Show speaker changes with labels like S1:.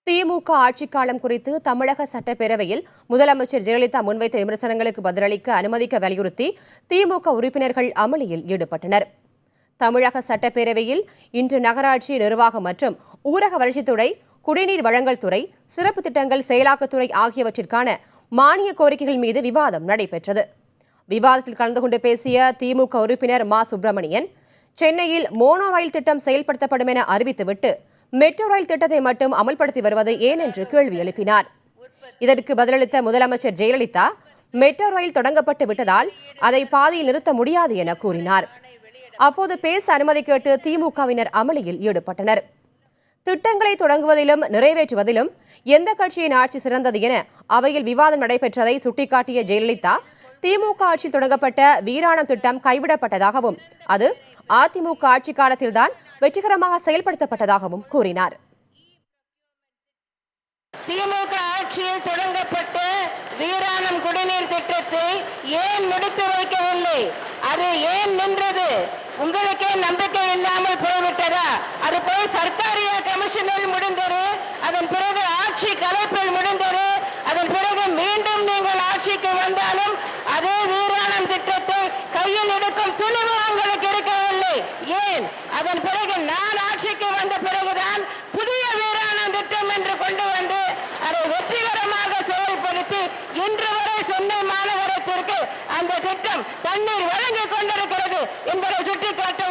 S1: திமுக ஆட்சிக்காலம் குறித்து தமிழக சட்டப்பேரவையில் முதலமைச்சர் ஜெயலலிதா முன்வைத்த விமர்சனங்களுக்கு பதிலளிக்க அனுமதிக்க வலியுறுத்தி திமுக உறுப்பினர்கள் அமளியில் ஈடுபட்டனர். தமிழக சட்டப்பேரவையில் இன்று நகராட்சி நிர்வாகம் மற்றும் ஊரக வளர்ச்சித்துறை, குடிநீர் வழங்கல் துறை, சிறப்பு திட்டங்கள் செயலாக்கத்துறை ஆகியவற்றிற்கான மானிய கோரிக்கைகள் மீது விவாதம் நடைபெற்றது. விவாதத்தில் கலந்து கொண்டு பேசிய திமுக உறுப்பினர் மா. சுப்பிரமணியன், சென்னையில் மோனோ ரயில் திட்டம் செயல்படுத்தப்படும் என அறிவித்துவிட்டு மெட்ரோ ரயில் திட்டத்தை மட்டும் அமல்படுத்தி வருவது ஏன் என்று கேள்வி எழுப்பினார். இதற்கு பதிலளித்த முதலமைச்சர் ஜெயலலிதா, மெட்ரோ ரயில் தொடங்கப்பட்டு விட்டதால் அதை பாதியில் நிறுத்த முடியாது என கூறினார். அப்போது பேச அனுமதி கேட்டு திமுகவினர் அமளியில் ஈடுபட்டனர். திட்டங்களை தொடங்குவதிலும் நிறைவேற்றுவதிலும் எந்த கட்சியின் ஆட்சி சிறந்தது என அவையில் விவாதம் நடைபெற்றதை சுட்டிக்காட்டிய ஜெயலலிதா, திமுக ஆட்சியில் தொடங்கப்பட்ட வீராணம் திட்டம் கைவிடப்பட்டதாகவும் அது அதிமுக ஆட்சி காலத்தில்தான் வெற்றிகரமாக செயல்படுத்தப்பட்டதாகவும் கூறினார்.
S2: திமுக ஆட்சியில் தொடங்கப்பட்ட வீராணம் குடிநீர் திட்டத்தை ஏன் முடித்து வைக்கவில்லை? அது ஏன் நின்றது? உங்களுக்கே நம்பிக்கை இல்லாமல் போய்விட்டதா? அது போய் சர்க்காரியா கமிஷனில் முடிந்தது, அதன் பிறகு ஆட்சி கலைப்பில் முடிந்தது, அதன் பிறகு மீண்டும் நீங்கள் ஆட்சிக்கு வந்தாலும் அதே வீராணம் திட்டத்தை கையில் எடுக்கும் துணிவு உங்களுக்கு இருக்கவில்லை. ஏன்? அதன் பிறகு நான் ஆட்சிக்கு வந்த பிறகுதான் புதிய வீராணம் திட்டம் என்று கொண்டு வந்து அதை வெற்றிகரமாக செயல்படுத்தி இன்று வரை சென்னை மாநகரத்திற்கு அந்த திட்டம் தண்ணீர் வழங்கிக் கொண்டிருக்கிறது என்பதை சுட்டிக்காட்ட